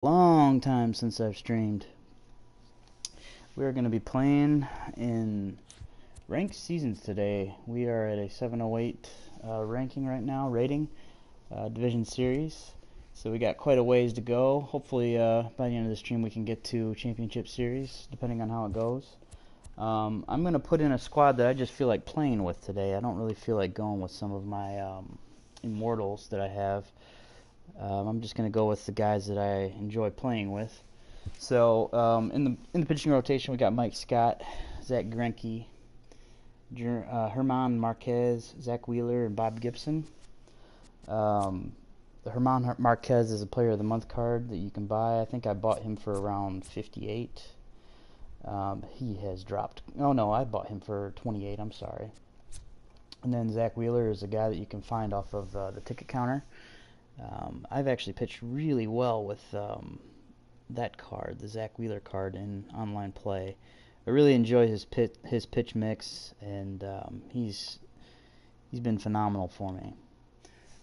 Long time since I've streamed. We're going to be playing in ranked seasons today. We are at a 708 ranking right now, rating, division series. So we got quite a ways to go. Hopefully by the end of the stream we can get to championship series, depending on how it goes. I'm going to put in a squad that I just feel like playing with today. I don't really feel like going with some of my immortals that I have. I'm just going to go with the guys that I enjoy playing with. So in the pitching rotation, we got Mike Scott, Zach Greinke, Herman Marquez, Zach Wheeler, and Bob Gibson. The Herman Marquez is a Player of the Month card that you can buy. I think I bought him for around 58. He has dropped. Oh no, I bought him for 28. I'm sorry. And then Zach Wheeler is a guy that you can find off of the ticket counter. I've actually pitched really well with that card, the Zach Wheeler card, in online play. I really enjoy his pitch mix, and he's been phenomenal for me.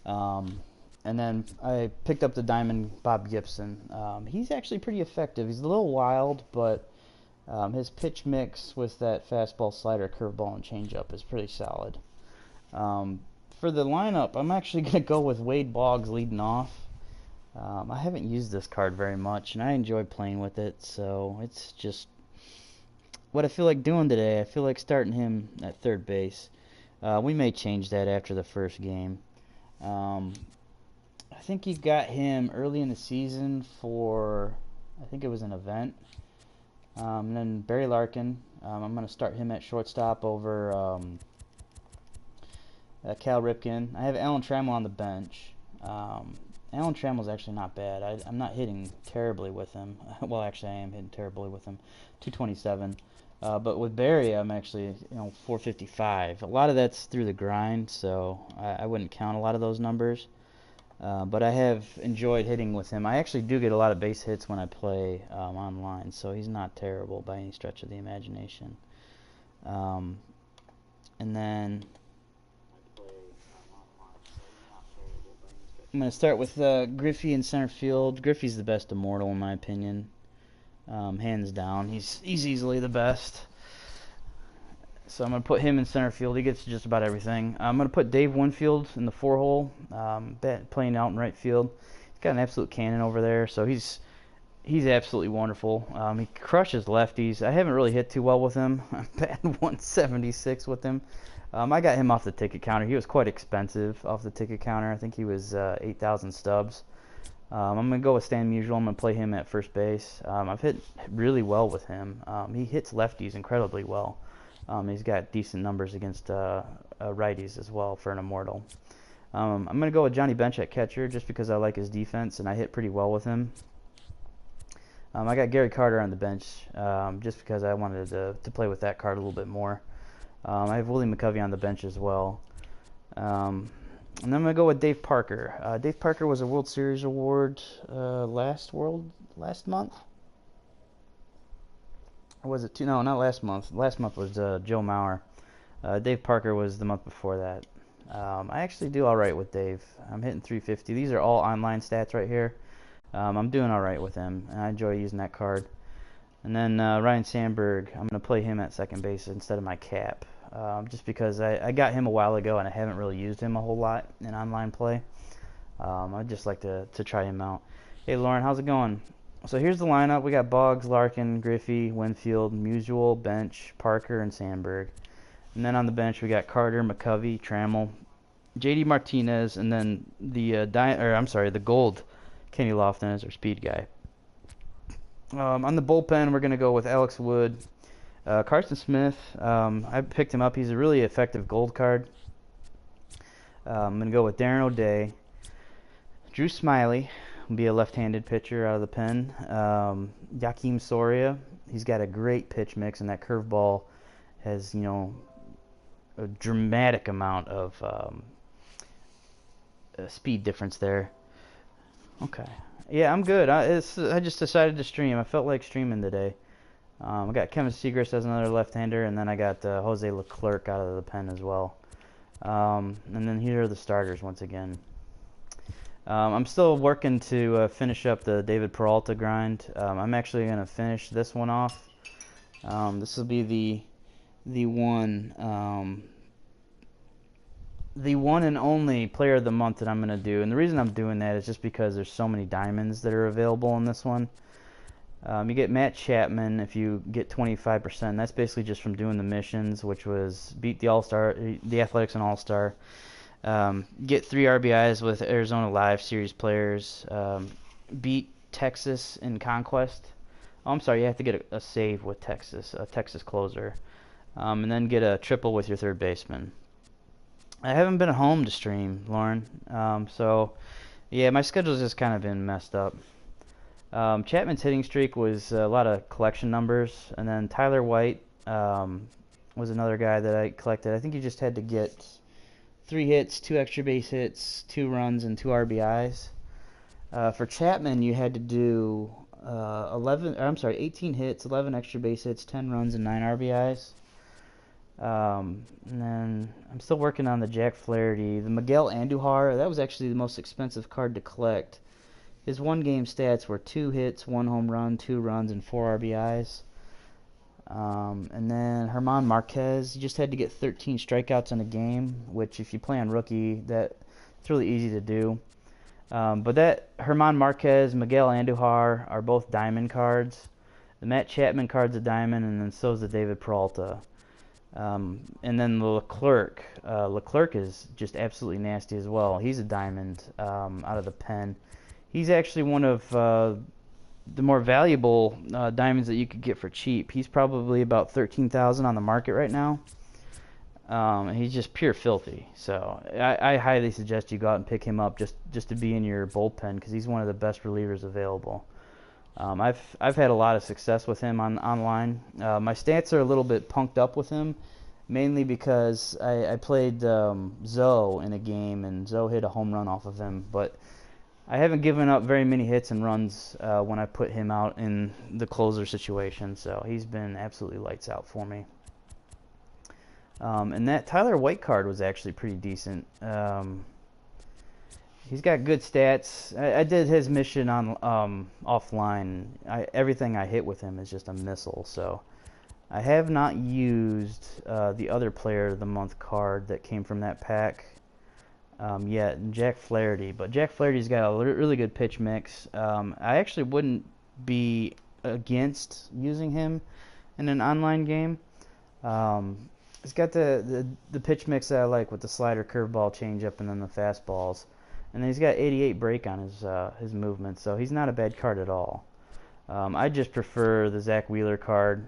And then I picked up the Diamond Bob Gibson. He's actually pretty effective. He's a little wild, but his pitch mix with that fastball, slider, curveball, and changeup is pretty solid. For the lineup, I'm actually going to go with Wade Boggs leading off. I haven't used this card very much, and I enjoy playing with it, so it's just what I feel like doing today. I feel like starting him at third base. We may change that after the first game. I think you got him early in the season for, I think it was an event. And then Barry Larkin, I'm going to start him at shortstop over Cal Ripken. I have Alan Trammell on the bench. Alan Trammell's actually not bad. I'm not hitting terribly with him. Well, actually, I am hitting terribly with him. 227. But with Barry, I'm actually 455. A lot of that's through the grind, so I wouldn't count a lot of those numbers. But I have enjoyed hitting with him. I actually do get a lot of base hits when I play online, so he's not terrible by any stretch of the imagination. And then I'm going to start with Griffey in center field. Griffey's the best immortal in my opinion. Hands down. He's easily the best. So I'm going to put him in center field. He gets just about everything. I'm going to put Dave Winfield in the 4-hole, playing out in right field. He's got an absolute cannon over there, so he's absolutely wonderful. He crushes lefties. I haven't really hit too well with him. I'm batting 176 with him. I got him off the ticket counter. He was quite expensive off the ticket counter. I think he was 8,000 stubs. I'm going to go with Stan Musial. I'm going to play him at first base. I've hit really well with him. He hits lefties incredibly well. He's got decent numbers against righties as well for an immortal. I'm going to go with Johnny Bench at catcher just because I like his defense and I hit pretty well with him. I got Gary Carter on the bench just because I wanted to play with that card a little bit more. I have Willie McCovey on the bench as well. And then I'm going to go with Dave Parker. Dave Parker was a World Series award last month. Or was it no, not last month. Last month was Joe Mauer. Dave Parker was the month before that. I actually do all right with Dave. I'm hitting 350. These are all online stats right here. I'm doing all right with him, and I enjoy using that card. And then Ryan Sandberg, I'm going to play him at second base instead of my cap. Just because I got him a while ago and I haven't really used him a whole lot in online play. I'd just like to try him out. Hey Lauren, how's it going? So here's the lineup. We got Boggs, Larkin, Griffey, Winfield, Musial, Bench, Parker, and Sandberg. And then on the bench we got Carter, McCovey, Trammell, JD Martinez, and then the gold Kenny Lofton as our speed guy. On the bullpen we're going to go with Alex Wood. Carson Smith, I picked him up. He's a really effective gold card. I'm going to go with Darren O'Day. Drew Smiley will be a left-handed pitcher out of the pen. Joakim Soria, he's got a great pitch mix, and that curveball has, a dramatic amount of speed difference there. Okay. Yeah, I'm good. I just decided to stream. I felt like streaming today. I got Kevin Seagrass as another left-hander, and then I got Jose Leclerc out of the pen as well. And then here are the starters once again. I'm still working to finish up the David Peralta grind. I'm actually going to finish this one off. This will be the one and only player of the month that I'm going to do. And the reason I'm doing that is just because there's so many diamonds that are available in this one. You get Matt Chapman if you get 25%. That's basically just from doing the missions, which was beat the All-Star, the Athletics and All-Star. Get 3 RBIs with Arizona Live Series players. Beat Texas in Conquest. Oh, I'm sorry, you have to get a save with Texas, a Texas closer. And then get a triple with your third baseman. I haven't been home to stream, Lauren. So, yeah, my schedule's just kind of been messed up. Chapman's hitting streak was a lot of collection numbers. And then Tyler White was another guy that I collected. I think you just had to get 3 hits, 2 extra base hits, 2 runs, and 2 RBIs. For Chapman, you had to do 18 hits, 11 extra base hits, 10 runs, and 9 RBIs. And then I'm still working on the Jack Flaherty. The Miguel Andujar, that was actually the most expensive card to collect. His one-game stats were 2 hits, 1 home run, 2 runs, and 4 RBIs. And then German Marquez, you just had to get 13 strikeouts in a game, which if you play on rookie, it's really easy to do. But that German Marquez, Miguel Andujar are both diamond cards. The Matt Chapman card's a diamond, and then so is the David Peralta. And then the Leclerc. Leclerc is just absolutely nasty as well. He's a diamond out of the pen. He's actually one of the more valuable diamonds that you could get for cheap. He's probably about $13,000 on the market right now. He's just pure filthy. So I highly suggest you go out and pick him up just to be in your bullpen because he's one of the best relievers available. I've had a lot of success with him online. My stats are a little bit punked up with him, mainly because I played Zoe in a game and Zoe hit a home run off of him, but I haven't given up very many hits and runs when I put him out in the closer situation, so he's been absolutely lights out for me. And that Tyler White card was actually pretty decent. He's got good stats. I did his mission on offline. Everything I hit with him is just a missile, so I have not used the other player of the month card that came from that pack. Yet, Jack Flaherty, but Jack Flaherty's got a really good pitch mix. I actually wouldn't be against using him in an online game. He's got the pitch mix that I like with the slider, curveball, changeup, and then the fastballs. And then he's got 88 break on his movement, so he's not a bad card at all. I just prefer the Zach Wheeler card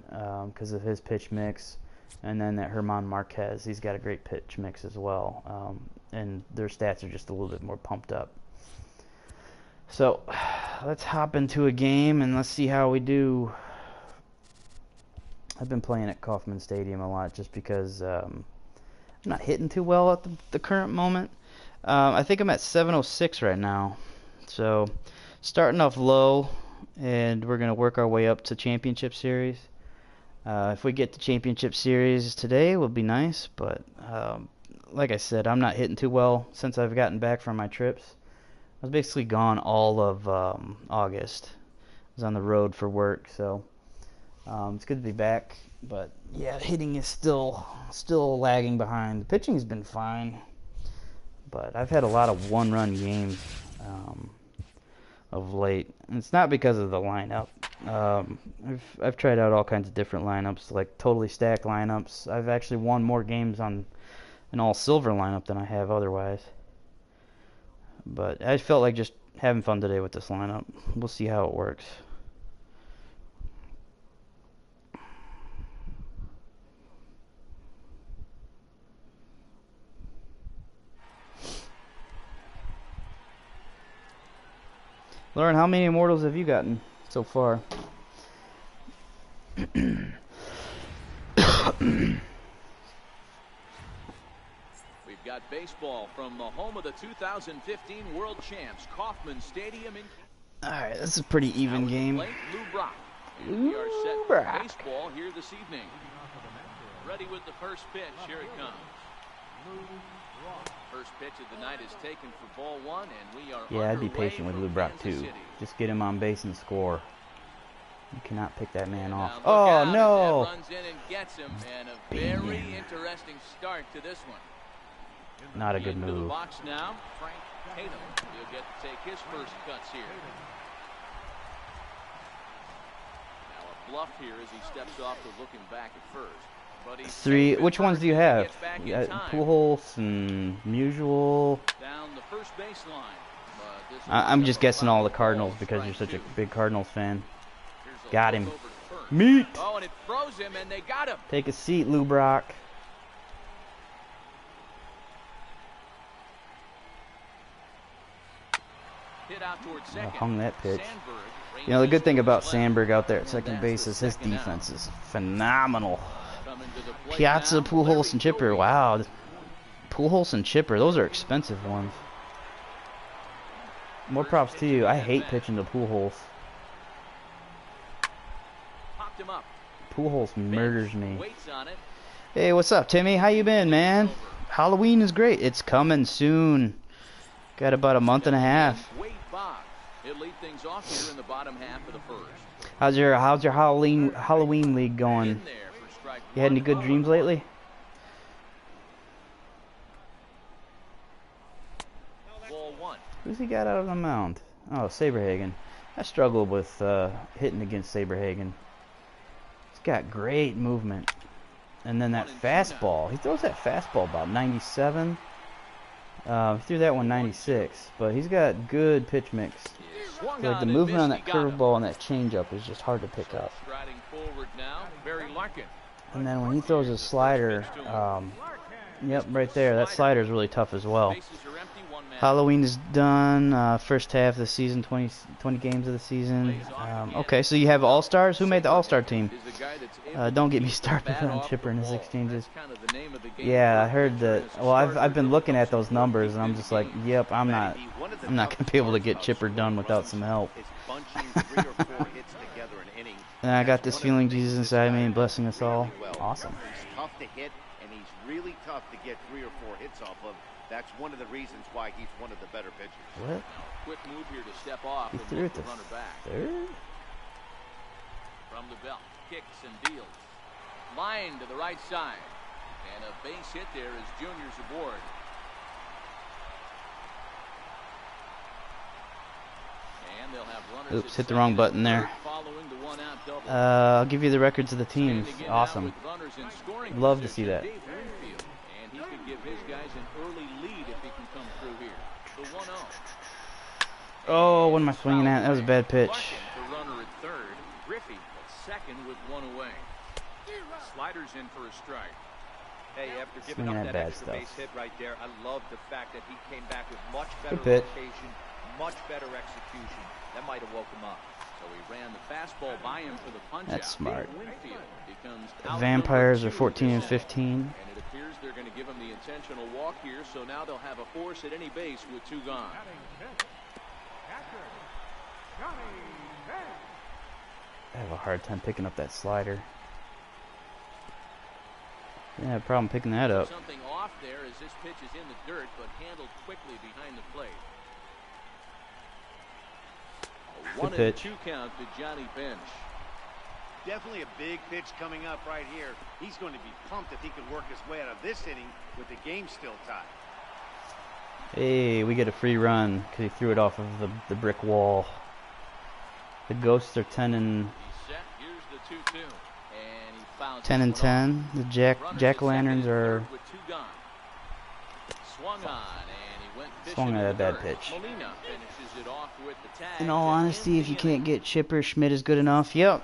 because of his pitch mix. And then that German Marquez, he's got a great pitch mix as well. And their stats are just a little bit more pumped up. So let's hop into a game and let's see how we do. I've been playing at Kauffman Stadium a lot just because I'm not hitting too well at the current moment. I think I'm at 706 right now. So starting off low, and we're going to work our way up to Championship Series. If we get to Championship Series today, it would be nice, but like I said, I'm not hitting too well since I've gotten back from my trips. I was basically gone all of August. I was on the road for work, so it's good to be back. But yeah, hitting is still lagging behind. The pitching's been fine, but I've had a lot of one-run games of late, and it's not because of the lineup. I've tried out all kinds of different lineups, like totally stacked lineups. I've actually won more games on an all-silver lineup than I have otherwise. But I felt like just having fun today with this lineup. We'll see how it works. Lauren, how many immortals have you gotten so far? We've got baseball from the home of the 2015 World Champs, Kauffman Stadium in... Alright, this is a pretty even game. We are set for baseball here this evening. Ready with the first pitch. Here it comes. First pitch of the night is taken for ball one, and we are Yeah, I'd be underway patient with from Lubrock Kansas too. City. Just get him on base and score. You cannot pick that man off. Look Oh out, no! that runs in and gets him, and a very interesting start to this one. Not a good Into the move. box now, Frank Tatum. He'll get to take his first cuts here. Now a bluff here as he steps off to looking back at first. But he's Three. safe at Which ones first do you as he have? gets back in You got time. Pujols and Musial. Down the first baseline. But this I'm is just a guessing all the foul Cardinals ball, because you're strike such a two. big Cardinals fan. Here's a Got look him. over to first. Meat. Oh, and it froze him, and they got him. Take a seat, Lubrock. Hit out towards second. Hung that pitch. Sandberg You know, the good thing about ranges to Sandberg out there at and second that's base the is his second out. defense is phenomenal. Coming to the plate Piazza, now, Pujols, Larry and Chipper. Joey. Wow. Pujols and Chipper, those are expensive ones. More props to you. I hate pitching to Pujols. Popped him up. Pujols murders me. Waits on it. Hey, what's up, Timmy? How you been, man? Halloween is great. It's coming soon. Got about a month and a half. Wade Boggs. He'll lead things off here in the bottom half of the first. How's your Halloween league going? In there for strike You had any one. good dreams lately? Ball one. Who's he got out of the mound? Oh, Saberhagen. I struggled with hitting against Saberhagen. He's got great movement. And then that fastball. He throws that fastball about 97. He threw that one 96. But he's got good pitch mix. Swung Like the and movement on missed. that He got him. curveball and that changeup is just hard to pick up. Striding forward now, Barry Larkin. And then when he throws his slider, yep, right there. That slider is really tough as well. Bases are empty, one man. Halloween is done. First half of the season, 20 games of the season. Okay, so you have All-Stars. Who made the All-Star team? Is a guy that's able Don't get to me keep started the bat on off Chipper the and his ball. exchanges. That's kind of the name of the game. Yeah, I heard that. Well, I've been looking at those numbers and I'm just like, yep, I'm not gonna be able to get Chipper done without some help. And I got this feeling Jesus inside me and blessing us all. Awesome. He's tough to hit, and he's really tough to get 3 or 4 hits off of. That's one of the reasons why he's one of the better pitchers. What? Quick move here to step off He and threw look it the to runner back. third? From the belt, kicks and deals. Line to the right side. And a base hit there is Junior's aboard. And they'll have runners Oops, at hit the wrong second button and there. third following the one-out double. I'll give you the records of the teams. Standing in now Awesome. with runners in scoring Love to position, see that. Dave Winfield. And he could give his guys an early lead if he can come through here. The 1-0. Oh, what am I swinging at? That was a bad pitch. Larkin, the runner at third. Griffey at second with one away. Sliders in for a strike. Hey, after giving Swinging up at that bad extra stuff. base hit right there, I love the fact that he came back with much better Good pitch. location, much better execution. That might have woke him up. So he ran the fastball by him for the punch That's out. smart. Dave Winfield becomes The outnumbered Vampires are 2 14 and to 15. And it appears they're going to give him the intentional walk here, so now they'll have a force at any base with 2 gone. I have a hard time picking up that slider. Yeah, I have a problem picking that up. Something off there as this pitch is in the dirt, but handled quickly behind the plate. A 1-2 pitch. count to Johnny Bench. Definitely a big pitch coming up right here. He's going to be pumped if he can work his way out of this inning with the game still tied. Hey, we get a free run because he threw it off of the brick wall. The Ghosts are 10 and He's set. Here's the 2-2. And he fouls 10 and this one off. 10. The Runners Jack at second Lanterns and are third with 2 gone. Swung on and he went fishing Swung at in a the bad dirt. pitch. Molina finishes it off with the tag. In all to honesty, end if you the can't inning. get Chipper, Schmidt is good enough. Yep.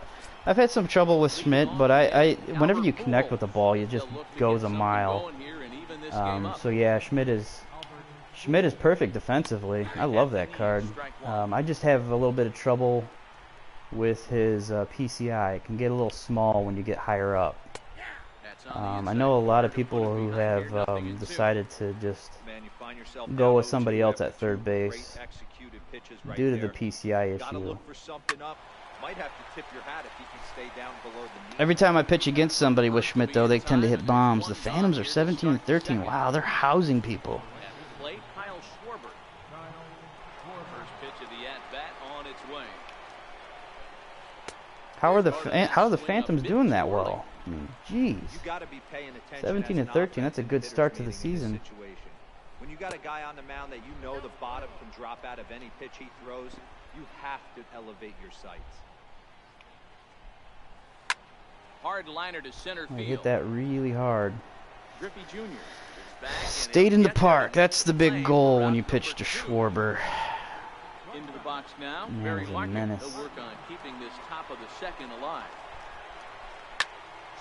I've had some trouble with Schmidt, but I whenever you connect with the ball, you just They'll look to goes get a something mile. going here and even this game up. So yeah, Schmidt is perfect defensively. I love that card. I just have a little bit of trouble with his PCI. It can get a little small when you get higher up. That's on the I know a inside lot of corner, people put it who behind have here, 0-2. decided to just Man, you find yourself go down with 0-2 somebody else after at third 2 great base executed pitches right due to the there. PCI Gotta issue. look for something up. Might have to tip your hat if he can stay down below the knee. Every time I pitch against somebody with Schmidt, though, they tend to hit bombs. The Phantoms are 17-13. Wow, they're housing people. At the plate, Kyle Schwarber. First pitch of the at-bat on its way. How are the Phantoms doing that well? I mean, jeez. You got to be paying attention. 17-13. That's a good start to the season. When you got a guy on the mound that you know the bottom can drop out of any pitch he throws, you have to elevate your sights. Hard liner to center field. I hit that really hard. Griffey Jr. is back, Stayed in the park. That's the big goal when you pitch to Schwarber. Into the box now. Man, Barry he's a Larkin menace. will work on keeping this top of the second alive.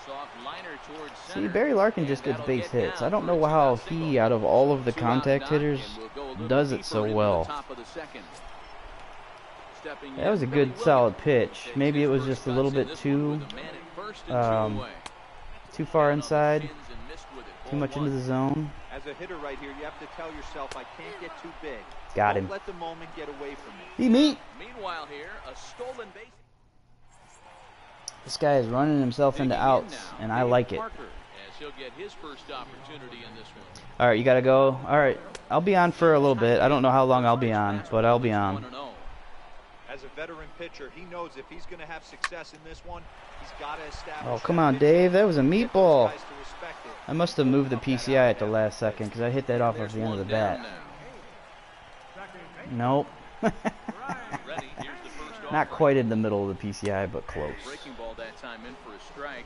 Soft liner towards center. See, Barry Larkin just gets base hits. I don't know how he, out of all of the contact hitters, does it so well. That was a good, solid pitch. Maybe it was just a little bit too far inside, too much into the zone. As a hitter right here, you have to tell yourself, I can't get too big. Got him. Don't let the moment get away from me. Be me. Meanwhile here, a stolen base. This guy is running himself into outs, and I like it. As he'll get his first opportunity in this one. All right, you got to go. All right, I'll be on for a little bit. I don't know how long I'll be on, but I'll be on. As a veteran pitcher, he knows if he's going to have success in this one, he's got to establish. Oh, come on, Dave. That was a meatball. I must have moved the PCI at the last second because I hit that off at the end of the bat. Nope. Not quite in the middle of the PCI, but close. Breaking ball that time in for a strike.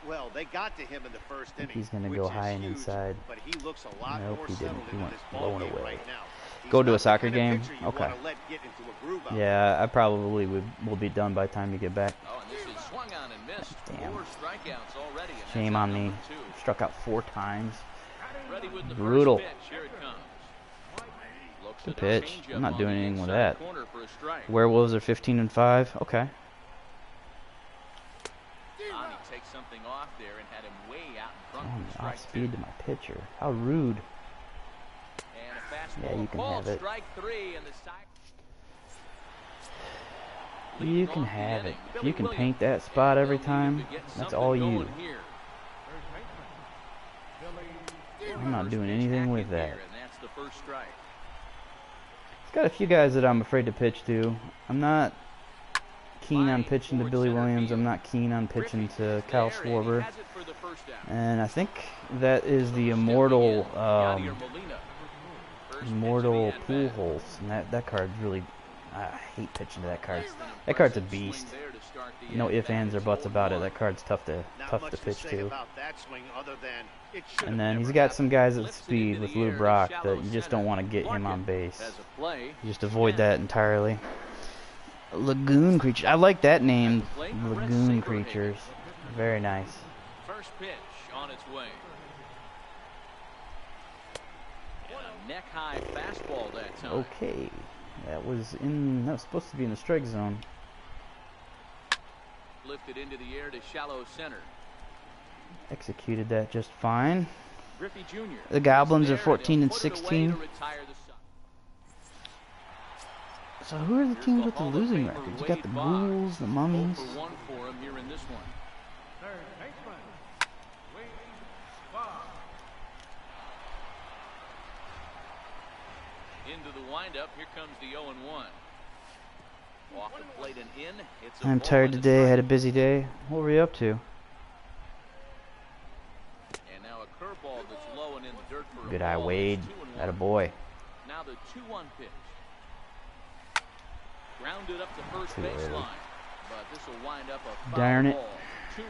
Well, they got to him in the first inning. He's going to go high and huge, inside. But he looks a lot Nope, more he didn't. settled He into went this ball blowing game away. right now. He's Go to not a soccer the kind of game? pitcher you Okay. wanna let get into a groove out Yeah, I probably will be done by the time you get back. Oh, and this is swung on and missed. Damn. 4 strikeouts already. And Shame that's on me. number 2. Struck out 4 times. Ready with the Brutal. first pitch. Here it comes. Looks Good at a pitch. changeup I'm not on doing the anything with inside that. corner for a strike. Werewolves are 15-5. Okay. Ani takes something off there and had him way out in front Oh, for strike off 2. speed to my pitcher. How rude. And a fastball Yeah, you can called. have it. Strike 3 and the side. You can have it. If you can paint that spot every time, that's all you. I'm not doing anything with that. And that's the first strike. It's got a few guys that I'm afraid to pitch to. I'm not keen on pitching to Billy Williams. I'm not keen on pitching to Kyle Schwarber. And I think that is the immortal Pujols. And that card's really... I hate pitching to that card. That card's a beast. No ifs, ands, or buts about it. That card's tough to pitch to. And then he's got some guys at speed with Lou Brock that you just don't want to get him on base. You just avoid that entirely. Lagoon Creature. I like that name. Lagoon Creatures. Very nice. First pitch on its way. And a neck-high fastball that time. Okay. That was supposed to be in the strike zone. Lifted into the air to shallow center. Executed that just fine. Griffey Jr. The Goblins are 14-16. So who are the teams with the losing records? You got the Ghouls, the Mummies. Into the windup, here comes the 0-1. Off the plate and in. It's a I'm tired today. Had a busy day. What were you up to? And now a curveball that's low and in the dirt for Good a eye, ball. Wade. That a boy. Now the 2-1 pitch. Grounded up the first Too baseline, early. but this will wind up a foul Darn it. ball. 2-2.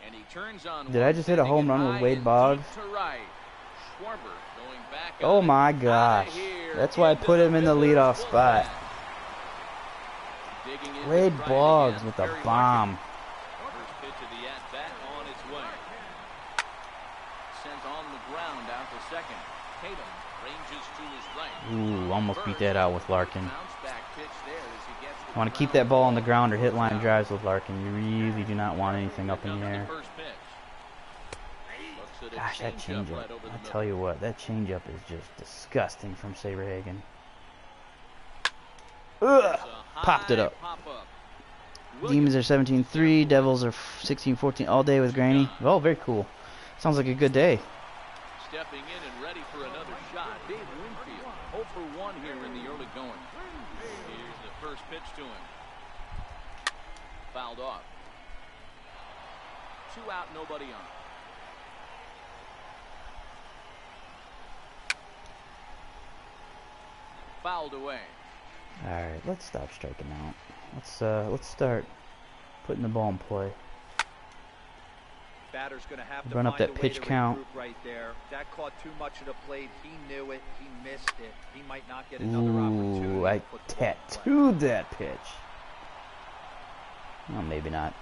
And he turns on. Did I just hit a home run with Wade Boggs? Oh my gosh. That's why I put him in the leadoff spot. Wade Boggs with a bomb. First pitch of the at-bat on its way. Sent on the ground out to second. Tatum ranges to his right. Ooh, almost beat that out with Larkin. Bounce back pitch there as he gets the I want to keep that ball on the ground or hit line drives with Larkin. You really do not want anything up in the air. Gosh, that changeup. I tell you what, that changeup is just disgusting from Saberhagen. Ugh, popped it up. Demons are 17-3. Devils are 16-14 all day with Granny. Oh, very cool. Sounds like a good day. Stepping in and ready for another shot. Dave Winfield, 0 for 1 here in the early going. Here's the first pitch to him. Fouled off. 2 out, nobody on. Fouled away. All right, let's stop striking out. Let's start putting the ball in play. Batter's going to have to Run up find that a way pitch to count. regroup right there. That caught too much of the plate. He knew it. He missed it. He might not get another opportunity. Ooh, I to put the ball in play. tattooed that pitch. Well, maybe not.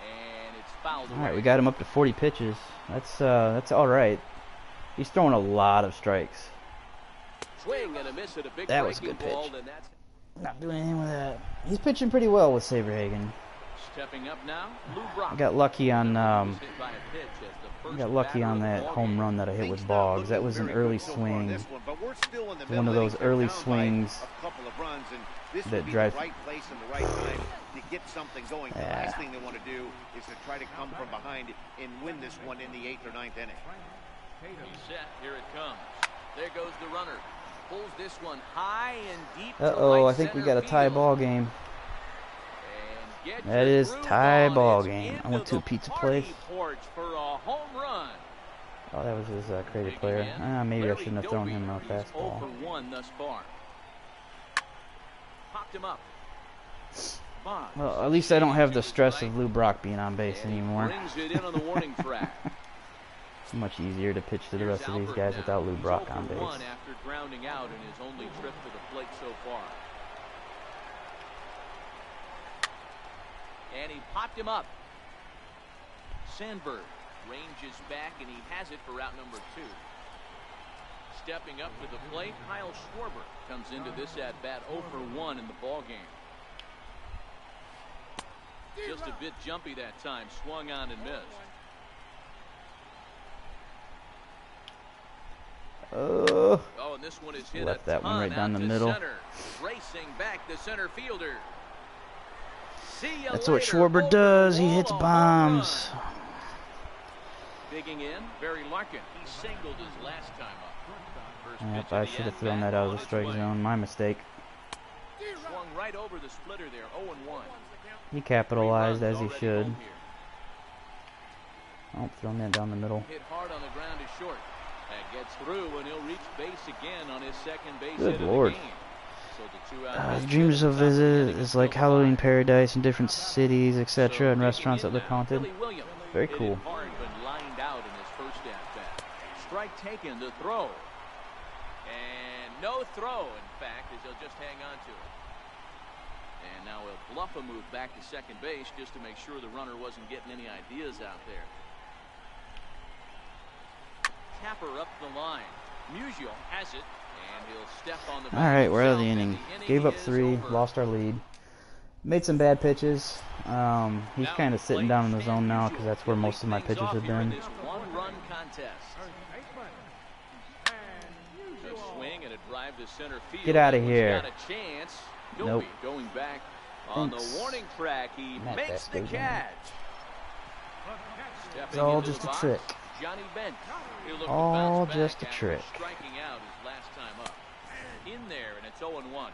And it's fouled All away. right, we got him up to 40 pitches. That's all right. He's throwing a lot of strikes. Swing and a miss at a big That was a breaking good pitch. ball, and that's Not doing anything with that. He's pitching pretty well with Saberhagen. stepping up now. Lou Brock. I got lucky on Was hit by a pitch as the first got lucky batter on of the that ball home game. run that I hit with Things not Boggs. That looking was an very early good so far in swing. this one, but we're still in the One of middle those innings. They're early down by swings a couple of runs, and this that would be drive- the right place and the right time to get something going. The Yeah. last thing they want to do is to try to come from behind and win this one in the 8th or 9th inning. He's set. Here it comes. There goes the runner. Pulls this one high and deep. to Uh-oh, right I think we center got a tie field. ball game. And get That your is groove tie on. ball It's game. I into went to a the pizza party place. porch for a home run. Oh, that was his creative Digging player. in, Maybe I Larry shouldn't have thrown Doby. him a He's 0 fastball. for 1 thus far. Popped him up. Bonds. Well, at least I don't have the stress of Lou Brock being on base And he anymore. brings it in on the warning track. It's much easier to pitch to the Here's rest of these Albert guys now. without Lou He's Brock 0 on for base. 1 after grounding out in his only trip to the plate so far. And he popped him up. Sandberg ranges back, and he has it for out number 2. Stepping up to the plate, Kyle Schwarber comes into this at-bat 0 for 1 in the ball game. Just a bit jumpy that time, swung on and missed. Oh, Oh, and this one is hit left a that one ton right down out the to middle. Center. Racing back the center fielder. See ya that's what later. Schwarber Over does. the He wall, hits a home bombs. run. Digging in, Barry Larkin. He singled his last time up. First Yep, pitch I of the should have thrown at-bat that out of on the its strike way. zone. My mistake. Swung right over the splitter there, 0-1. He capitalized 3 as runs he already should. home here. Oh, throwing that down the middle. Hit hard on the ground is short. That gets through, and he'll reach base again on his second base Good hit Lord. of the game. So the 2-out base Dreams hit of at the top the visit inning is still like Halloween alive. paradise in different cities, etc., So and digging restaurants in that look now, haunted. Billy Williams Very hit cool. it hard, but lined out in his first at-bat. Strike taken to throw. And no throw, in fact, as he'll just hang on to it. And now he'll bluff a move back to second base just to make sure the runner wasn't getting any ideas out there. Tapper up the line. Musial has it, and he'll step on the All right, we're out of the himself, inning. and the Gave up is 3, over. lost our lead. Made some bad pitches. He's Now kind of sitting down in the Stan zone now Musial because that's where will most of my lead things pitches off have here in been. this one-run contest. A swing and a drive to center field. Get outta That one's here. got a chance. Nope. Doby going back on the Thanks. warning track. He Matt makes the Vasquez. catch. It's all Stepping into just the a box, trick. Johnny Bench. He'll look to All bounce just back a after trick. striking out his last time up. In there, and it's 0-1.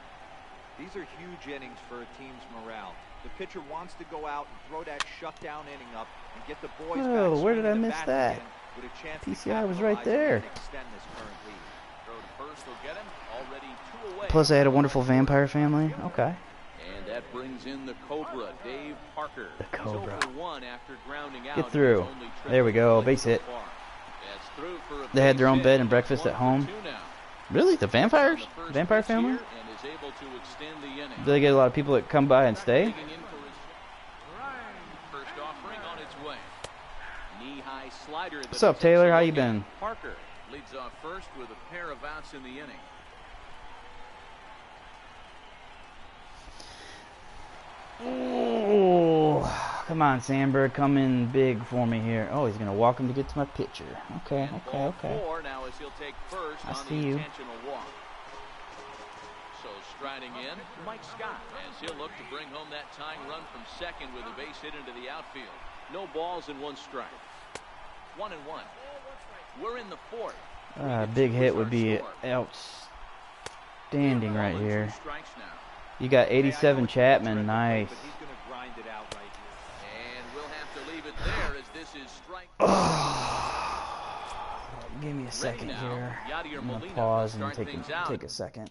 These are huge innings for a team's morale. The pitcher wants to go out and throw that shutdown inning up and get the boys Oh, back where did I swinging the miss bats that? again with a chance to PCI was right capitalize there. and extend this current lead. Throw to first will get him. Already 2 away. Plus, I had a wonderful vampire family. Okay. And that brings in the Cobra, Dave Parker. The Cobra. He's 0 for 1 after grounding out. Get in through. his only trip There we to the go. plate Base so hit. far. That's through for a They had base their own hit. bed and breakfast 1 at for home. 2 now. Really? The vampires? On the first Vampire pitch family? here and is able to extend the inning. Do they get a lot of people that come by and stay? Digging in for his first offering on its way. Knee-high slider. that What's up, is Taylor? How you looking. been? Parker leads off first with a pair of outs in the inning. Oh, come on, Sandberg. Come in big for me here. Oh, he's going to walk him to get to my pitcher. Okay, And okay, ball okay. 4 now as he'll take first I on see the you. intentional walk. striding in, Mike Scott, as he'll look to bring home that tying run from second with a base hit into the outfield. No balls and 1 strike. 1-1. We're in the 4th. Big hit would be outstanding right here. You got 87 Chapman. Nice. But he's going to grind it out right here. And we'll have to leave it there as this is strike. Give me a second now. here. Yadier I'm gonna Molina pause will and start things out. take a second.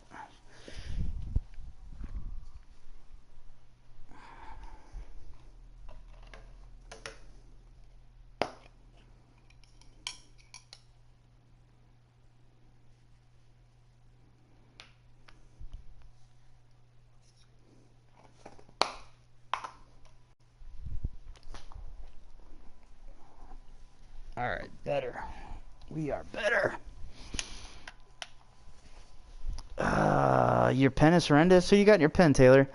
All right, better. We are better. Your pen is horrendous. So you got in your pen, Taylor.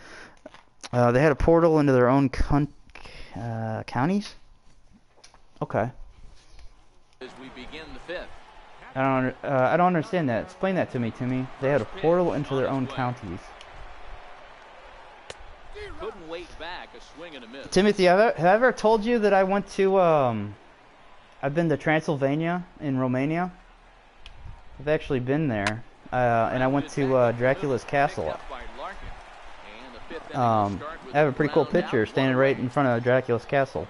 They had a portal into their own counties. Okay. As we begin the 5th. I don't understand that. Explain that to me, Timmy. They had a portal into their own counties. Couldn't wait back. A swing and a miss. Timothy, have I ever told you that I went to I've been to Transylvania in Romania. I've actually been there, and I went to Dracula's castle. I have a pretty cool picture standing right in front of Dracula's castle.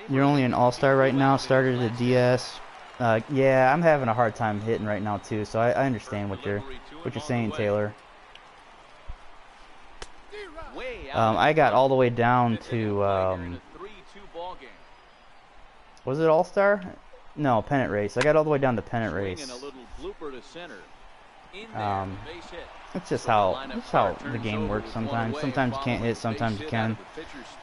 You're only an all-star right now. Started at DS. Yeah, I'm having a hard time hitting right now too. So I understand what you're saying, Taylor. I got all the way down to was it all-star? No, pennant race. I got all the way down to pennant race. It's just how the game works sometimes. Sometimes you can't hit, sometimes you can.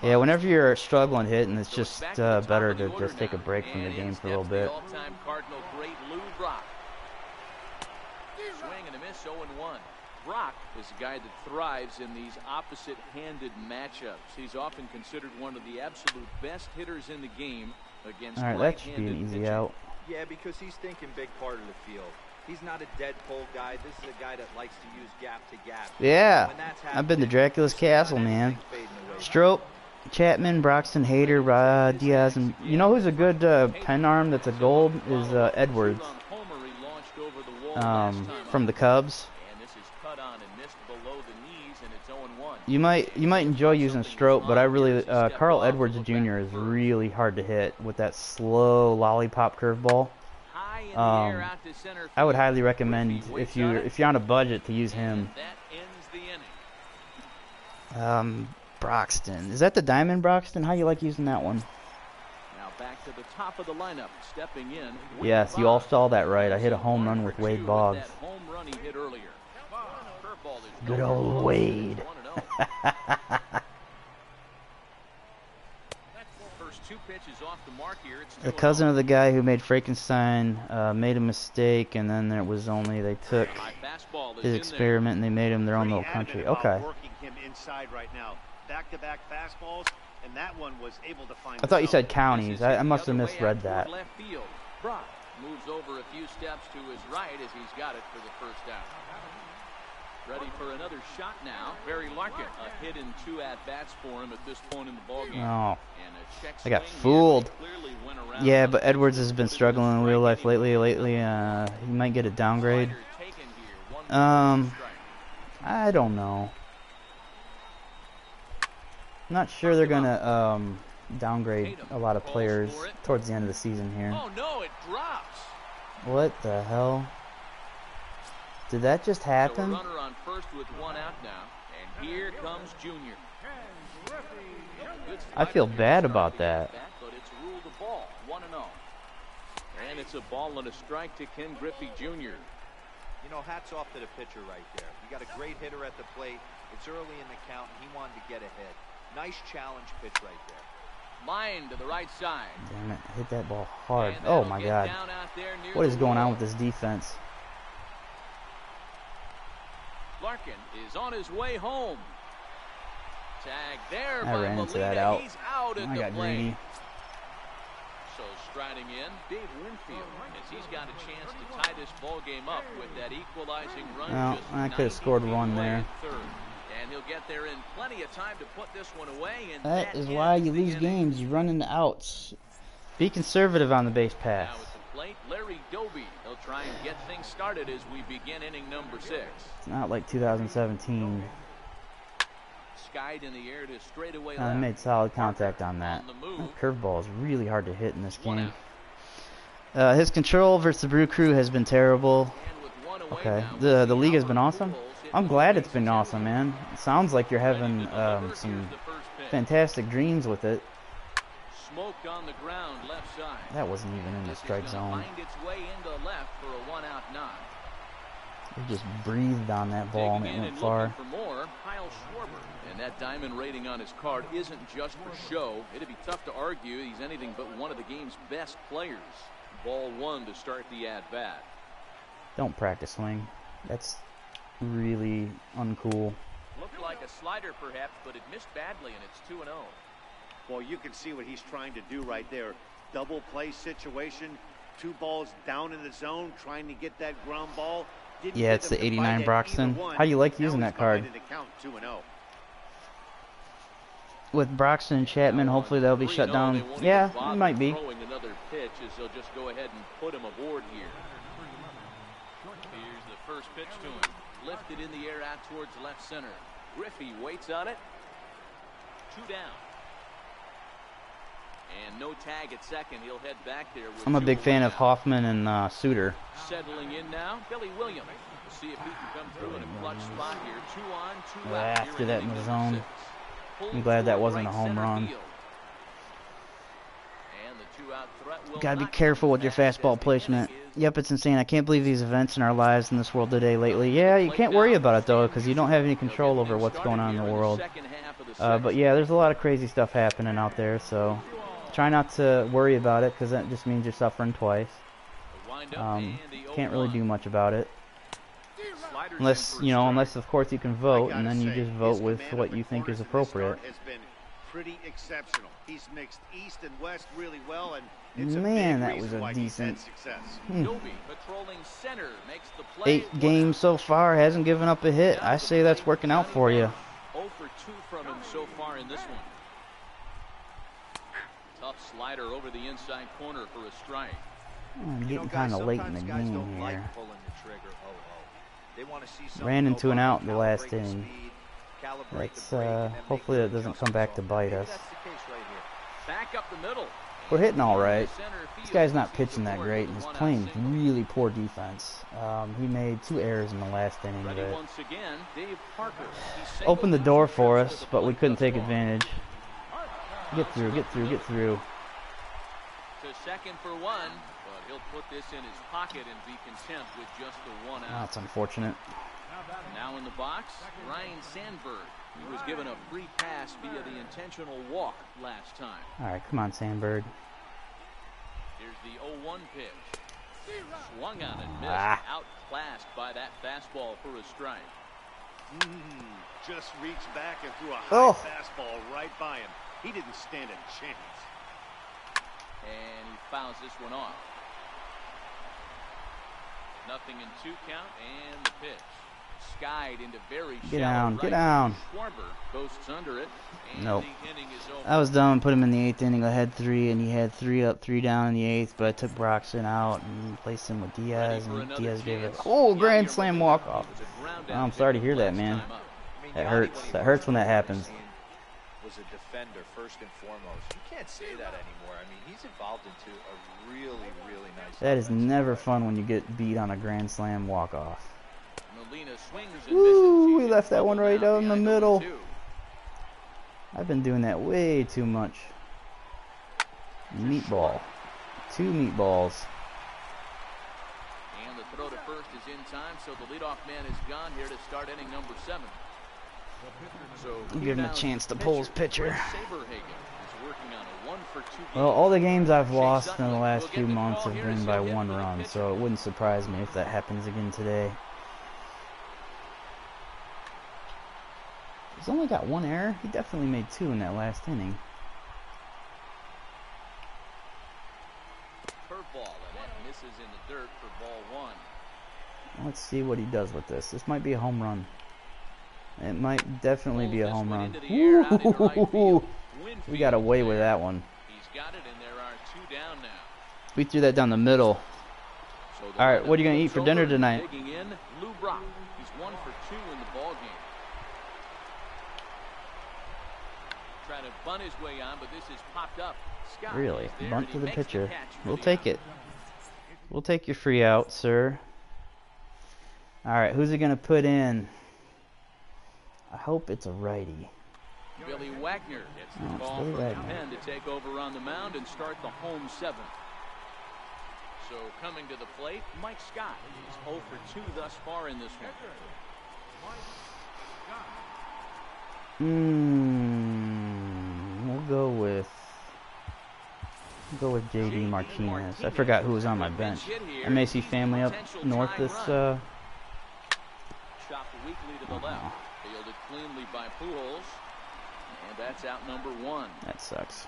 Yeah, whenever you're struggling hitting, it's just better to just take a break from the game for a little bit. Swing and a miss, 0-1. Brock is a guy that thrives in these opposite-handed matchups. He's often considered one of the absolute best hitters in the game against all right, that should be an easy pitching. out. Yeah, because he's thinking big part of the field. He's not a dead pull guy. This is a guy that likes to use gap to gap. Yeah, I've been to Dracula's castle, man. Strope, Chapman, Broxton, Hader, Diaz, and you know who's a good pen arm that's a gold is Edwards from the Cubs. You might enjoy using Strope, but I really Carl Edwards Jr. is really hard to hit with that slow lollipop curveball. I would highly recommend if you're on a budget to use him. Broxton, is that the Diamond Broxton? How you like using that one? Now back to the top of the lineup, stepping in. Yes, you all saw that right. I hit a home run with Wade Boggs. Good old Wade. A cousin of the guy who made Frankenstein made a mistake, and then there was only they took his experiment and they made him their own little country. Okay. Working him inside right now. Back-to-back fastballs, and that one was able to find. I thought you said counties. I must have misread that. Brock moves over a few steps to his right as he's got it for the first out. Ready for another shot now. Barry Larkin, a hit in 2 at-bats for him at this point in the ballgame. Oh, I got fooled. Yeah, but Edwards has been struggling in real life lately. He might get a downgrade. I don't know. I'm not sure they're gonna downgrade a lot of players towards the end of the season here. Oh no, it drops. What the hell? Did that just happen? So a runner on first with 1 out now, and here comes Junior. I feel bad about that. But it's ruled a ball, 1-0. And it's a ball and a strike to Ken Griffey Jr. You know, hats off to the pitcher right there. You got a great hitter at the plate. It's early in the count, and he wanted to get ahead. Nice challenge pitch right there. Line to the right side. Damn it, hit that ball hard. Oh my God. What is going on with this defense? Larkin is on his way home. Tag there I by ran into that Molina. out. He's out at I the got plate. greedy. So striding in, Dave Winfield, as he's got a chance to tie this ball game up with that equalizing run. Well, I could have scored one there. And he'll get there in plenty of time to put this one away. And that is why you lose games. You run into outs. Be conservative on the base pass. Now at the plate, Larry Doby. He'll try and get things started as we begin inning number 6. It's not like 2017. Skied in the air to straightaway I left. made solid contact on that. That curveball is really hard to hit in this game. His control versus the Brew Crew has been terrible. Okay, the league has been awesome. I'm glad it's been awesome, man. It sounds like you're having some fantastic dreams with it. Smoked on the ground, left side. That wasn't even in the strike zone. Find its way into left for a 1-out knock. He just breathed on that ball and it went far. For more, Kyle Schwarber. And that diamond rating on his card isn't just for show. It'd be tough to argue he's anything but one of the game's best players. Ball 1 to start the at-bat. Don't practice swing. That's really uncool. Looked like a slider perhaps, but it missed badly, and it's 2-0. Well, you can see what he's trying to do right there. Double play situation. 2 balls down in the zone, trying to get that ground ball. Yeah, it's the 89 Broxton. How do you like using that card? With Broxton and Chapman, hopefully they'll be shut down. Yeah, it might be. Another pitch as they'll just go ahead and put him aboard here. Here's the first pitch to him. Lifted in the air out towards left center. Griffey waits on it. 2 down. And no tag at second. He'll head back there. I'm a big fan of Hoffman and Suter. Settling in now, Billy Williams. We'll see if he can come through in a clutch spot here. 2 on, 2 out. After that in the zone. I'm glad that wasn't a home run. Gotta be careful with your fastball placement. Yep, it's insane. I can't believe these events in our lives in this world today lately. Yeah, you can't worry about it though, because you don't have any control over what's going on in the world. But yeah, there's a lot of crazy stuff happening out there, so try not to worry about it, because that just means you're suffering twice. Can't really do much about it. Unless, you know, unless of course you can vote, and then you just vote with what you think is appropriate. Pretty exceptional. He's mixed east and west really well, and it's man, that was a decent. Success. 8 games so far, hasn't given up a hit. I say that's working out for you. 0 for 2 from him so far in this one. Tough slider over the inside corner for a strike. I'm getting kind of late in the game here. Ran into an out in the last inning. Let's hopefully that doesn't come back to bite us. Back up the middle. We're hitting all right. This guy's not pitching that great. He's playing really poor defense. He made 2 errors in the last inning that opened the door for us, but we couldn't take advantage. Get through, get through, get through. To second for 1, but he'll put this in his pocket and be content with just the 1 out. That's unfortunate. Now in the box, Ryan Sandberg. He was given a free pass via the intentional walk last time. All right, come on, Sandberg. Here's the 0-1 pitch. Swung on and missed. Outclassed by that fastball for a strike. Just reached back and threw a high fastball right by him. He didn't stand a chance. And he fouls this one off. 0-2 count and the pitch. Skied into very get down, right. Get down. Schwarber coasts under it. Nope. I was dumb and put him in the 8th inning. I had 3, and he had 3 up, 3 down in the 8th, but I took Broxton out and replaced him with Diaz, and Diaz gave it grand slam walk-off. I'm sorry to hear that, man. That hurts. That hurts when that happens. Was a defender first and foremost. You can't say that anymore. I mean, he's evolved into a really, really nice. That is never fun when you get beat on a grand slam walk-off. Woo, we left that one right down the middle. I've been doing that way too much. Meatball. 2 meatballs. And the throw to first is in time, so the leadoff man is gone here to start inning number 7. So give him a chance to pull his pitcher. Working on a 1-for-2 well, all the games I've lost in the last few months have been by 1 run, so it wouldn't surprise me if that happens again today. He's only got 1 error. He definitely made 2 in that last inning. passes in the dirt for ball one. Let's see what he does with this. This might be a home run. It might definitely be a home run. Woo! We got away with that one. He's got it, and there are two down now. We threw that down the middle. So all right, what are you going to eat for dinner tonight? Digging in, Lou Brock. He's 1 for 2 in the ball game. Trying to bunt his way on, but this has popped up. Scott really? there, Bunt to the pitcher. We'll the take it. We'll take your free out, sir. All right, who's he going to put in? I hope it's a righty. Billy Wagner gets the call from the pen to take over on the mound and start the home 7th. So coming to the plate, Mike Scott. He's 0 for 2 thus far in this one. We'll go with JD Martinez. I forgot who was on my bench. I may see family up north this Chopped weakly to the left. Fielded cleanly by Pujols. And that's out number 1. That sucks.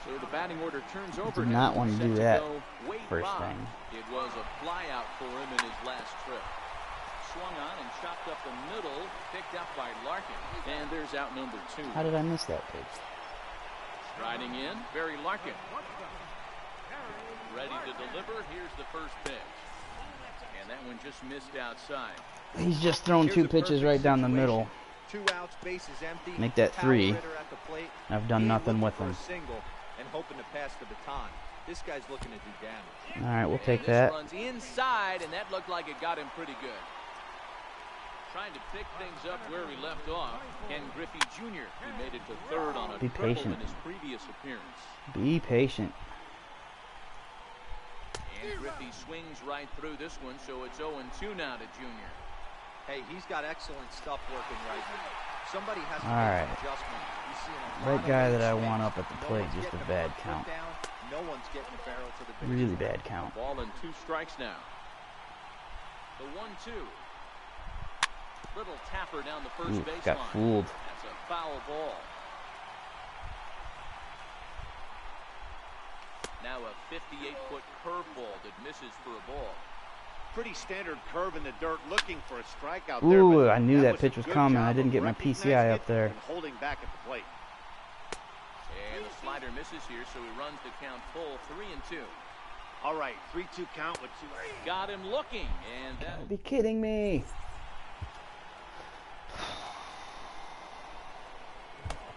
So the batting order turns over. Did not want to do that first thing. It was a flyout for him in his last trip. Swung on and chopped up the middle, picked up by Larkin, and there's out number 2. How did I miss that pitch? Striding in, Barry Larkin. Ready to deliver. Here's the first pitch, and that one just missed outside. He's just thrown 2 pitches right down the middle. 2 outs, bases empty. Make that 3. I've done nothing with him. And hoping to pass the baton. This guy's looking to do damage. All right, we'll take this that. Runs inside, and that looked like it got him pretty good. Trying to pick things up where he left off. Ken Griffey Jr. He made it to 3rd on a triple in his previous appearance. Be patient. And Griffey swings right through this one, so it's 0-2 now to Jr. Hey, he's got excellent stuff working right now. Somebody has to all make right. an adjustment. That guy that I want up at the plate, just a bad count. No one's getting a barrel to the base. Really bad count. Ball and 2 strikes now. The 1-2. Little tapper down the first baseline. Got fooled. That's a foul ball. Now a 58-foot curveball that misses for a ball. Pretty standard curve in the dirt, looking for a strikeout. Ooh, there, I knew that was pitch was coming. I didn't get my PCI up there. And holding back at the plate. And the slider misses here, so he runs the count full, 3-2. All right, 3-2 count with 2. Got him looking, and that. Be kidding me.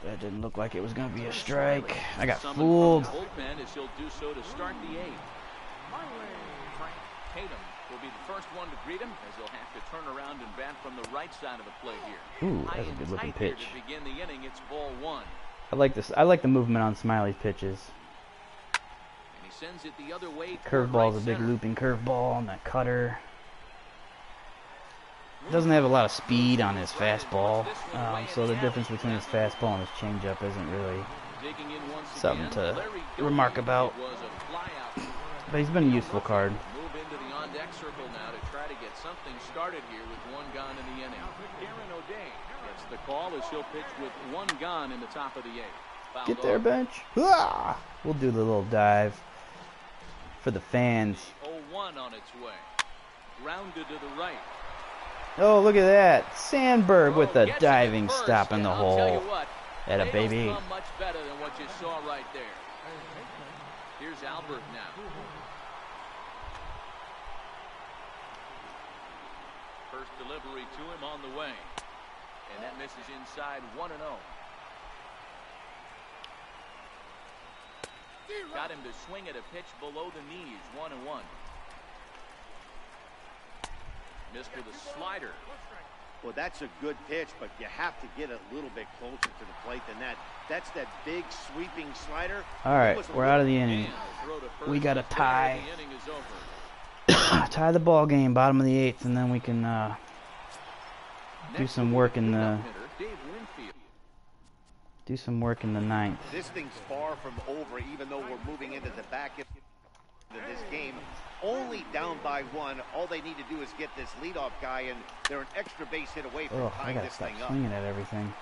That didn't look like it was going to be a strike. I got fooled. Bullpen as he'll do so to start the 8th. Tatum will be the first one to greet him as he'll have to turn around and bat from the right side of the plate here. Ooh, that's a good looking pitch. To begin the inning, it's ball 1. I like this. I like the movement on Smiley's pitches. And he sends it the other way. Curveball's a big looping curveball, and that cutter. Doesn't have a lot of speed on his fastball, so the difference between his fastball and his changeup isn't really something to remark about. But he's been a useful card. Move into the on-deck circle now to try to get something started here with 1 gone in the inning. Aaron O'Day gets the call as he'll pitch with 1 gone in the top of the 8th. Get there, bench. Ah! We'll do the little dive for the fans. 0-1 on its way. Grounded to the right. Oh, look at that. Sandberg with a diving stop in the hole. At a baby. Much better than what you saw right there. Here's Albert now. First delivery to him on the way. And that misses inside 1-0. Got him to swing at a pitch below the knees, 1-1. Missed with a slider. Well, that's a good pitch, but you have to get a little bit closer to the plate than that. That's that big sweeping slider. All right, we're out of the inning. We got a tie. Tie the ball game, bottom of the 8th, and then we can do some work in the 9th. This thing's far from over, even though we're moving into the back end of this game. Only down by 1. All they need to do is get this leadoff guy, and they're an extra base hit away from tying this thing up. Swinging at everything.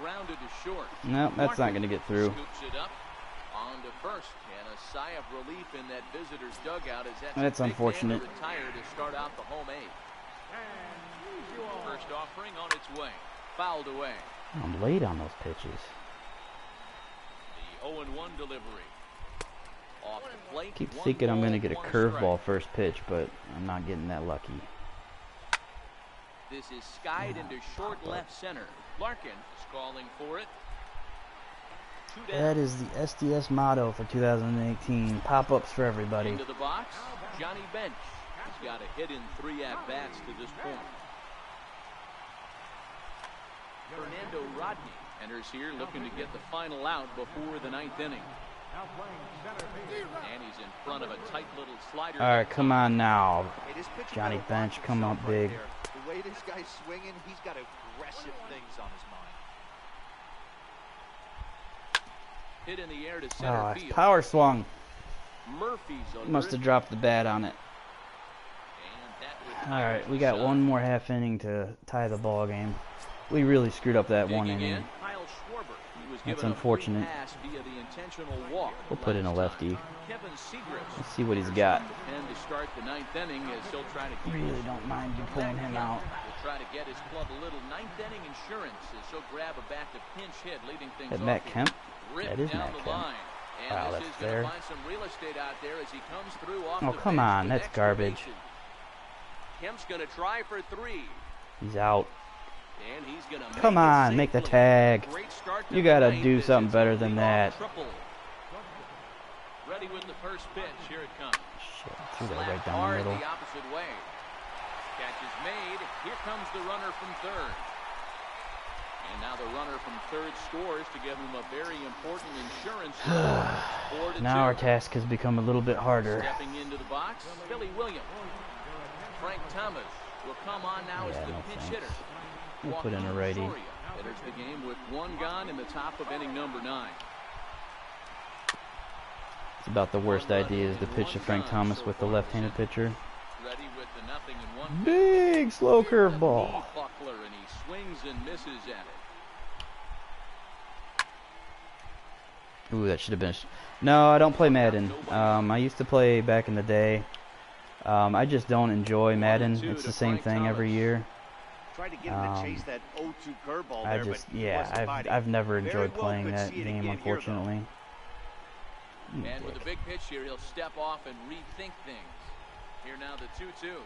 grounded to short. No, that's not going to get through. Scoops it up on to first, and a sigh of relief in that visitor's dugout as that's unfortunate. Retired to start out the home eighth. First offering on its way, fouled away. I'm late on those pitches. The 0-1 delivery. Off the plate. Keep thinking I'm going to get a curveball first pitch, but I'm not getting that lucky. This is skied into short left center. Larkin is calling for it. That is the SDS motto for 2018. Pop-ups for everybody. Into the box, Johnny Bench. He's got a hit in 3 at-bats to this point. Fernando Rodney enters here looking to get the final out before the 9th inning. And he's in front of a tight little slider. All right, come on now. Johnny Bench, come up big. The way this guy's swinging, he's got aggressive things on his mind. Hit in the air to center field. Power swung. Murphy's must have dropped the bat on it. All right, we got one more half inning to tie the ball game. We really screwed up that one inning. That's unfortunate. We'll put in a lefty. Let's see what he's got. Really don't mind you pulling him out. Try to get his club a little 9th inning insurance as he'll grab a bat to pinch hit, leading things off. Matt Kemp? That is Matt Kemp. Wow, that's fair. Oh, come on, that's garbage. Kemp's going to try for 3. He's out. And he's gonna come on, make the tag. You got to do something better than that. Ready with the first pitch. Here it comes. Shit, threw that right down the middle. The opposite way. Catch is made. Here comes the runner from third. And now the runner from third scores to give him a very important insurance. Now our task has become a little bit harder. Stepping into the box, Billy Williams. Frank Thomas will come on now as the pinch hitter. We'll put in a righty. Enters the game with 1 gone in the top of inning number 9. It's about the worst idea is to pitch to Frank Thomas with the left-handed pitcher. Ready with the 0-1. Big slow curveball. Buckler, and he swings and misses at it. Ooh, that should have been. No, I don't play Madden. I used to play back in the day. I just don't enjoy Madden. It's the same thing every year. Tried to get him to chase that 0-2 curveball there, I've never enjoyed playing that game, unfortunately. And with a big pitch here, he'll step off and rethink things. Here now the 2-2.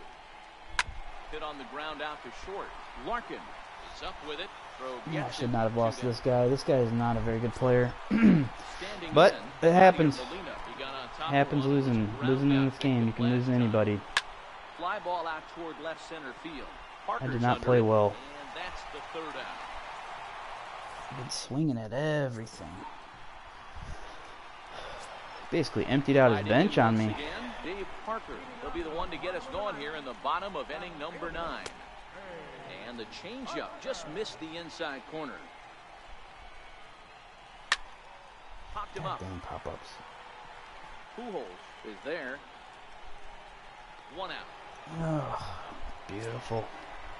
Hit on the ground out to short. Larkin is up with it. I should not have lost this guy. This guy is not a very good player. But it happens. Happens losing in this game. You can lose to anybody. Fly ball out toward left center field. I did not play well. And that's the 3rd out. I've been swinging at everything. Basically emptied out his bench on me. Dave Parker will be the one to get us going here in the bottom of inning number 9. And the changeup just missed the inside corner. Popped him up. Damn pop-ups. Pujols is there. 1 out. Oh, beautiful.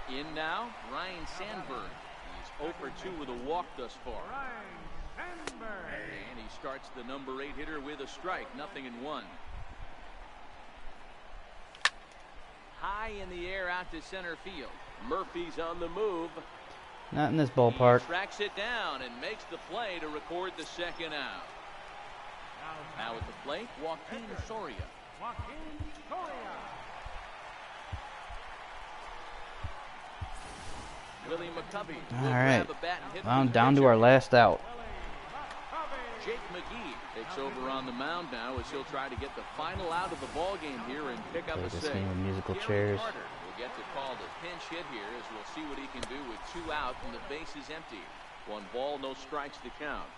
In now, Ryan Sandberg. He's 0 for 2 with a walk thus far. And he starts the number 8 hitter with a strike. 0-1. High in the air out to center field. Murphy's on the move. Not in this ballpark. He tracks it down and makes the play to record the 2nd out. Now at the plate, Joaquin Soria. Willie McCovey. All right. Well, down to our last out. Jake McGee takes over on the mound now as he'll try to get the final out of the ball game here and pick up a this save. game with musical chairs. Will get to call the pinch hit here as we'll see what he can do with 2 out and the base is empty. 1 ball, no strikes to count.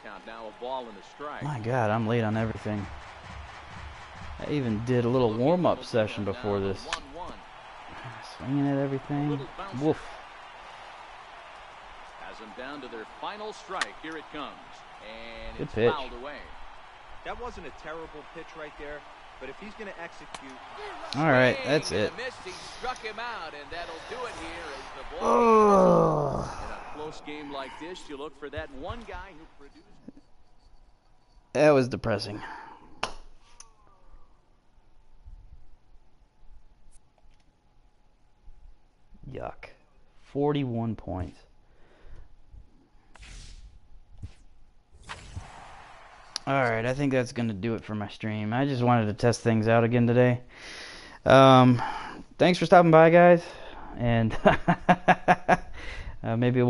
Count now a ball and a strike. My God, I'm late on everything. I even did a little warm-up session before this. Swinging at everything. Woof. Has them down to their final strike. Here it comes. And Good it's pitch. fouled away. That wasn't a terrible pitch right there. But if he's going to execute... All right, that's it. He struck him out, and that'll do it here as the ball Oh. in a close game like this, you look for that one guy who produced. That was depressing. Yuck. 41 points. Alright, I think that's going to do it for my stream. I just wanted to test things out again today. Thanks for stopping by, guys. And maybe we'll